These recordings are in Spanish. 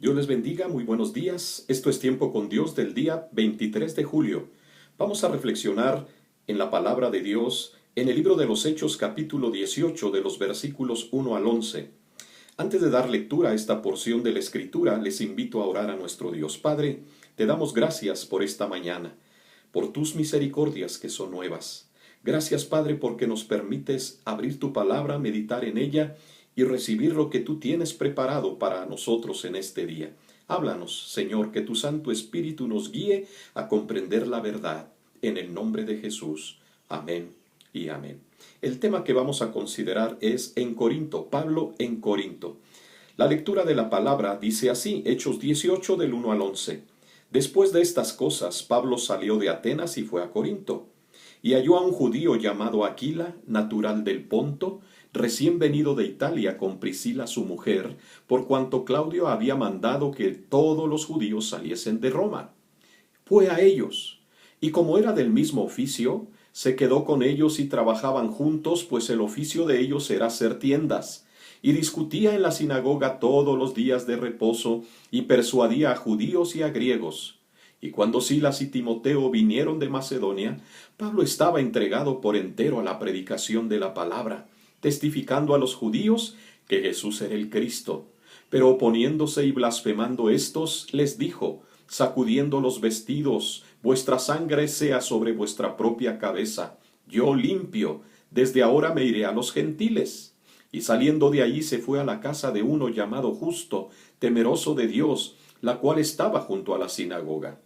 Dios les bendiga, muy buenos días. Esto es Tiempo con Dios del día 23 de julio. Vamos a reflexionar en la palabra de Dios en el libro de los Hechos capítulo 18 de los versículos 1 al 11. Antes de dar lectura a esta porción de la Escritura, les invito a orar a nuestro Dios. Padre, te damos gracias por esta mañana, por tus misericordias que son nuevas. Gracias, Padre, porque nos permites abrir tu palabra, meditar en ella y recibir lo que tú tienes preparado para nosotros en este día. Háblanos, Señor, que tu Santo Espíritu nos guíe a comprender la verdad. En el nombre de Jesús. Amén y amén. El tema que vamos a considerar es en Corinto, Pablo en Corinto. La lectura de la palabra dice así, Hechos 18 del 1 al 11. Después de estas cosas, Pablo salió de Atenas y fue a Corinto. Y halló a un judío llamado Aquila, natural del Ponto, recién venido de Italia con Priscila su mujer, por cuanto Claudio había mandado que todos los judíos saliesen de Roma. Fue a ellos, y como era del mismo oficio, se quedó con ellos y trabajaban juntos, pues el oficio de ellos era hacer tiendas. Y discutía en la sinagoga todos los días de reposo, y persuadía a judíos y a griegos. Y cuando Silas y Timoteo vinieron de Macedonia, Pablo estaba entregado por entero a la predicación de la palabra, testificando a los judíos que Jesús era el Cristo. Pero oponiéndose y blasfemando éstos, les dijo, sacudiendo los vestidos, vuestra sangre sea sobre vuestra propia cabeza. Yo limpio, desde ahora me iré a los gentiles. Y saliendo de allí se fue a la casa de uno llamado Justo, temeroso de Dios, la cual estaba junto a la sinagoga.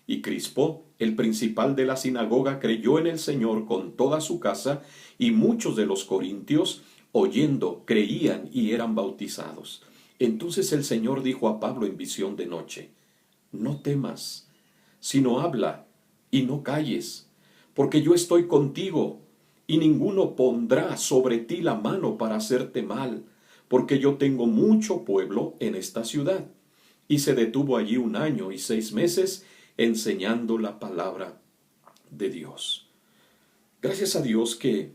Y Crispo, el principal de la sinagoga, creyó en el Señor con toda su casa, y muchos de los corintios, oyendo, creían y eran bautizados. Entonces el Señor dijo a Pablo en visión de noche, no temas, sino habla y no calles, porque yo estoy contigo, y ninguno pondrá sobre ti la mano para hacerte mal, porque yo tengo mucho pueblo en esta ciudad. Y se detuvo allí 1 año y 6 meses, enseñando la palabra de Dios. Gracias a Dios que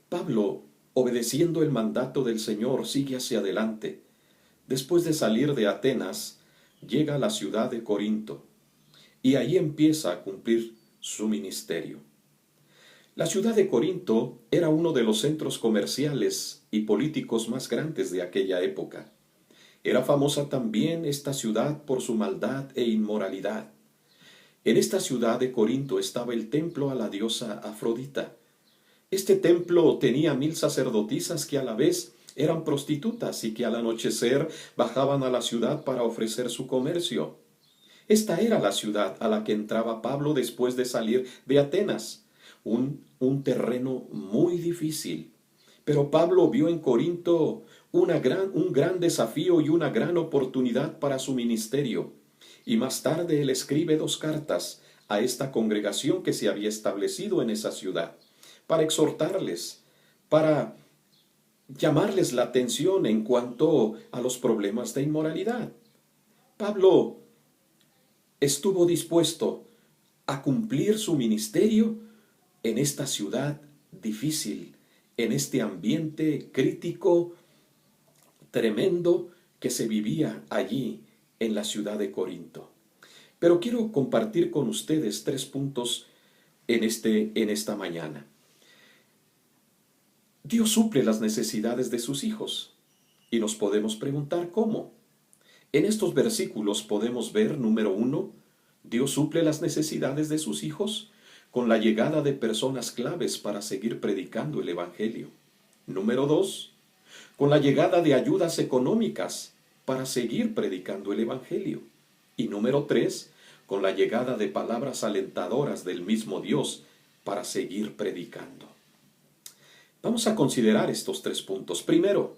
Pablo, obedeciendo el mandato del Señor, sigue hacia adelante. Después de salir de Atenas, llega a la ciudad de Corinto y ahí empieza a cumplir su ministerio. La ciudad de Corinto era uno de los centros comerciales y políticos más grandes de aquella época. Era famosa también esta ciudad por su maldad e inmoralidad. En esta ciudad de Corinto estaba el templo a la diosa Afrodita. Este templo tenía 1000 sacerdotisas que a la vez eran prostitutas y que al anochecer bajaban a la ciudad para ofrecer su comercio. Esta era la ciudad a la que entraba Pablo después de salir de Atenas, un terreno muy difícil. Pero Pablo vio en Corinto un gran desafío y una gran oportunidad para su ministerio. Y más tarde él escribe 2 cartas a esta congregación que se había establecido en esa ciudad, para exhortarles, para llamarles la atención en cuanto a los problemas de inmoralidad. Pablo estuvo dispuesto a cumplir su ministerio en esta ciudad difícil, en este ambiente crítico, tremendo que se vivía allí en la ciudad de Corinto. Pero quiero compartir con ustedes 3 puntos en esta mañana. Dios suple las necesidades de sus hijos y nos podemos preguntar cómo. En estos versículos podemos ver, número 1, Dios suple las necesidades de sus hijos con la llegada de personas claves para seguir predicando el Evangelio. Número 2, con la llegada de ayudas económicas para seguir predicando el Evangelio. Y número 3, con la llegada de palabras alentadoras del mismo Dios para seguir predicando. Vamos a considerar estos 3 puntos. Primero,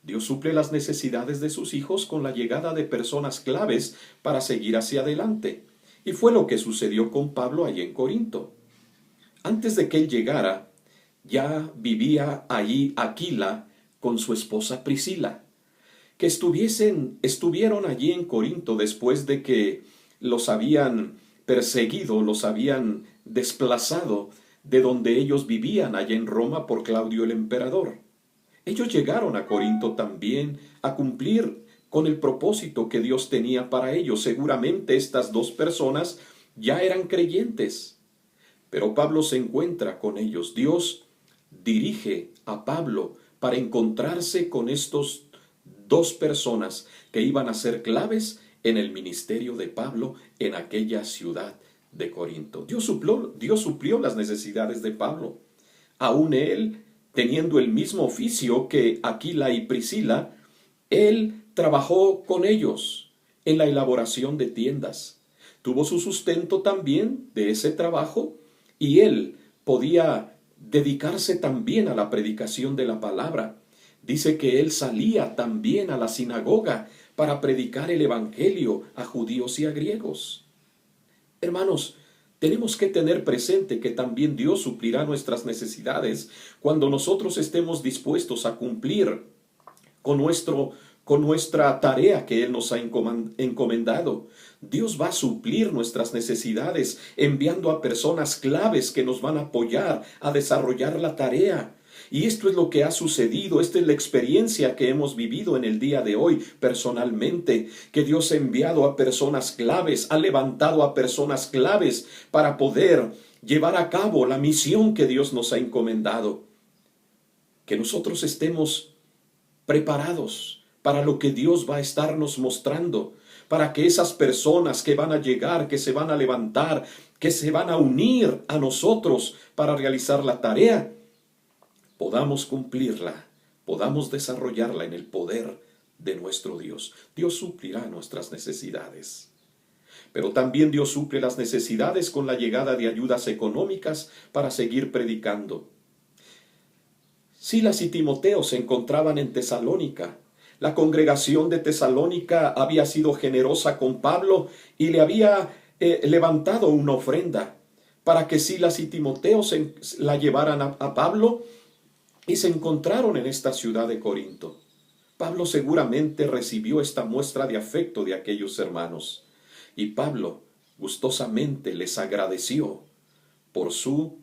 Dios suple las necesidades de sus hijos con la llegada de personas claves para seguir hacia adelante. Y fue lo que sucedió con Pablo allí en Corinto. Antes de que él llegara, ya vivía allí Aquila con su esposa Priscila, que estuvieron allí en Corinto después de que los habían perseguido, los habían desplazado de donde ellos vivían allá en Roma por Claudio el emperador. Ellos llegaron a Corinto también a cumplir con el propósito que Dios tenía para ellos. Seguramente estas dos personas ya eran creyentes, pero Pablo se encuentra con ellos. Dios dirige a Pablo para encontrarse con estos dos personas que iban a ser claves en el ministerio de Pablo en aquella ciudad de Corinto. Dios suplió las necesidades de Pablo. Aún él, teniendo el mismo oficio que Aquila y Priscila, él trabajó con ellos en la elaboración de tiendas. Tuvo su sustento también de ese trabajo y él podía dedicarse también a la predicación de la palabra. Dice que él salía también a la sinagoga para predicar el evangelio a judíos y a griegos. Hermanos, tenemos que tener presente que también Dios suplirá nuestras necesidades cuando nosotros estemos dispuestos a cumplir con nuestra tarea que Él nos ha encomendado. Dios va a suplir nuestras necesidades enviando a personas claves que nos van a apoyar a desarrollar la tarea. Y esto es lo que ha sucedido, esta es la experiencia que hemos vivido en el día de hoy personalmente, que Dios ha enviado a personas claves, ha levantado a personas claves para poder llevar a cabo la misión que Dios nos ha encomendado. Que nosotros estemos preparados para lo que Dios va a estarnos mostrando, para que esas personas que van a llegar, que se van a levantar, que se van a unir a nosotros para realizar la tarea, podamos cumplirla, podamos desarrollarla en el poder de nuestro Dios. Dios suplirá nuestras necesidades. Pero también Dios suple las necesidades con la llegada de ayudas económicas para seguir predicando. Silas y Timoteo se encontraban en Tesalónica. La congregación de Tesalónica había sido generosa con Pablo y le había levantado una ofrenda para que Silas y Timoteo la llevaran a Pablo, y se encontraron en esta ciudad de Corinto. Pablo seguramente recibió esta muestra de afecto de aquellos hermanos, y Pablo gustosamente les agradeció por su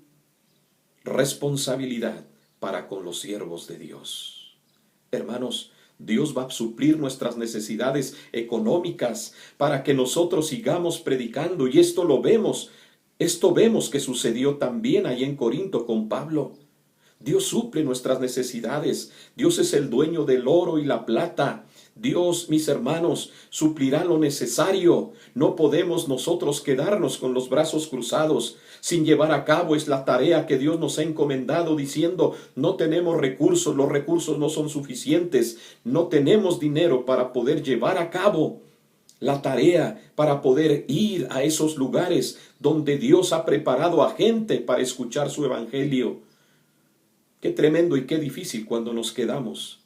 responsabilidad para con los siervos de Dios. Hermanos, Dios va a suplir nuestras necesidades económicas para que nosotros sigamos predicando, y esto vemos que sucedió también ahí en Corinto con Pablo. Dios suple nuestras necesidades. Dios es el dueño del oro y la plata. Dios, mis hermanos, suplirá lo necesario. No podemos nosotros quedarnos con los brazos cruzados sin llevar a cabo es la tarea que Dios nos ha encomendado, diciendo: no tenemos recursos, los recursos no son suficientes, no tenemos dinero para poder llevar a cabo la tarea, para poder ir a esos lugares donde Dios ha preparado a gente para escuchar su evangelio. Qué tremendo y qué difícil cuando nos quedamos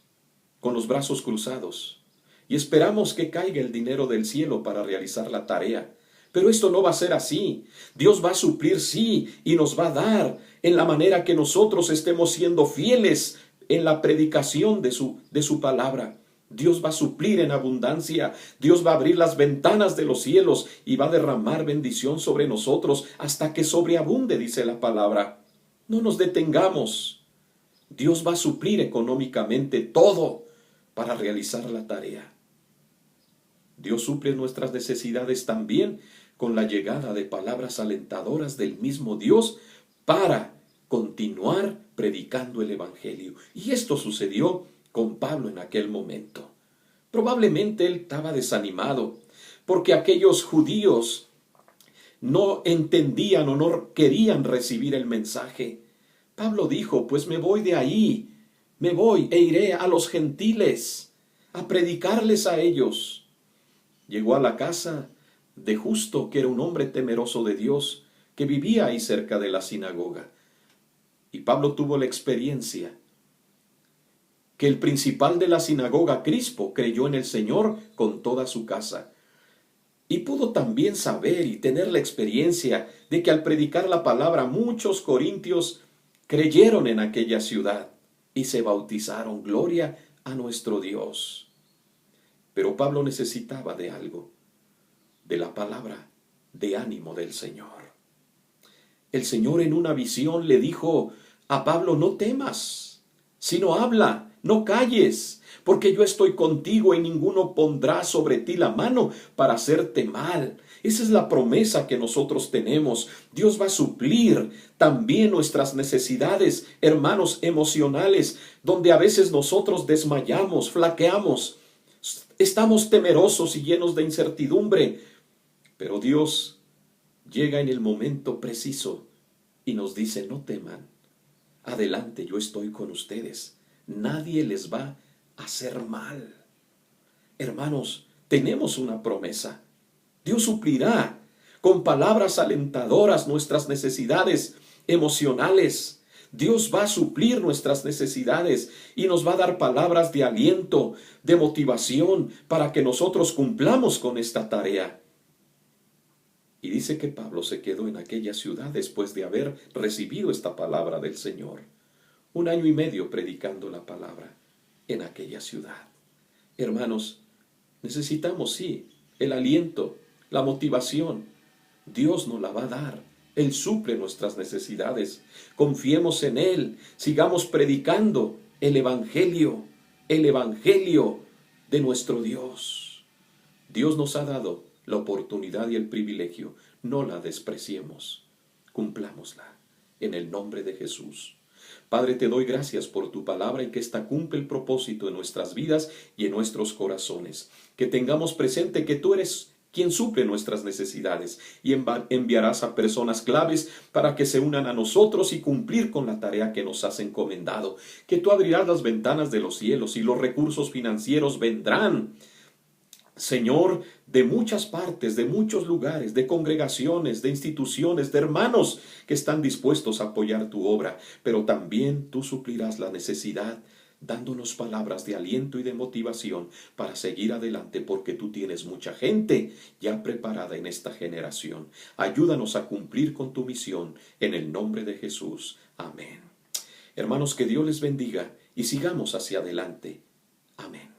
con los brazos cruzados y esperamos que caiga el dinero del cielo para realizar la tarea. Pero esto no va a ser así. Dios va a suplir, sí, y nos va a dar en la manera que nosotros estemos siendo fieles en la predicación de su palabra. Dios va a suplir en abundancia. Dios va a abrir las ventanas de los cielos y va a derramar bendición sobre nosotros hasta que sobreabunde, dice la palabra. No nos detengamos. Dios va a suplir económicamente todo para realizar la tarea. Dios suple nuestras necesidades también con la llegada de palabras alentadoras del mismo Dios para continuar predicando el evangelio. Y esto sucedió con Pablo en aquel momento. Probablemente él estaba desanimado porque aquellos judíos no entendían o no querían recibir el mensaje. Pablo dijo: pues me voy de ahí, me voy e iré a los gentiles a predicarles a ellos. Llegó a la casa de Justo, que era un hombre temeroso de Dios, que vivía ahí cerca de la sinagoga. Y Pablo tuvo la experiencia que el principal de la sinagoga, Crispo, creyó en el Señor con toda su casa. Y pudo también saber y tener la experiencia de que al predicar la palabra muchos corintios creyeron en aquella ciudad y se bautizaron. Gloria a nuestro Dios. Pero Pablo necesitaba de algo, de la palabra de ánimo del Señor. El Señor en una visión le dijo a Pablo: no temas, sino habla, no calles, porque yo estoy contigo y ninguno pondrá sobre ti la mano para hacerte mal. Esa es la promesa que nosotros tenemos. Dios va a suplir también nuestras necesidades, hermanos, emocionales, donde a veces nosotros desmayamos, flaqueamos, estamos temerosos y llenos de incertidumbre, pero Dios llega en el momento preciso y nos dice: no teman, adelante, yo estoy con ustedes, nadie les va a hacer mal. Hermanos, tenemos una promesa. Dios suplirá con palabras alentadoras nuestras necesidades emocionales. Dios va a suplir nuestras necesidades y nos va a dar palabras de aliento, de motivación, para que nosotros cumplamos con esta tarea. Y dice que Pablo se quedó en aquella ciudad después de haber recibido esta palabra del Señor. 1 año y medio predicando la palabra en aquella ciudad. Hermanos, necesitamos, sí, el aliento, la motivación. Dios nos la va a dar. Él suple nuestras necesidades. Confiemos en Él. Sigamos predicando el Evangelio de nuestro Dios. Dios nos ha dado la oportunidad y el privilegio. No la despreciemos. Cumplámosla en el nombre de Jesús. Padre, te doy gracias por tu palabra y que ésta cumple el propósito en nuestras vidas y en nuestros corazones. Que tengamos presente que tú eres quien suple nuestras necesidades y enviarás a personas claves para que se unan a nosotros y cumplir con la tarea que nos has encomendado. Que tú abrirás las ventanas de los cielos y los recursos financieros vendrán, Señor, de muchas partes, de muchos lugares, de congregaciones, de instituciones, de hermanos que están dispuestos a apoyar tu obra, pero también tú suplirás la necesidad, dándonos palabras de aliento y de motivación para seguir adelante, porque tú tienes mucha gente ya preparada en esta generación. Ayúdanos a cumplir con tu misión, en el nombre de Jesús. Amén. Hermanos, que Dios les bendiga y sigamos hacia adelante. Amén.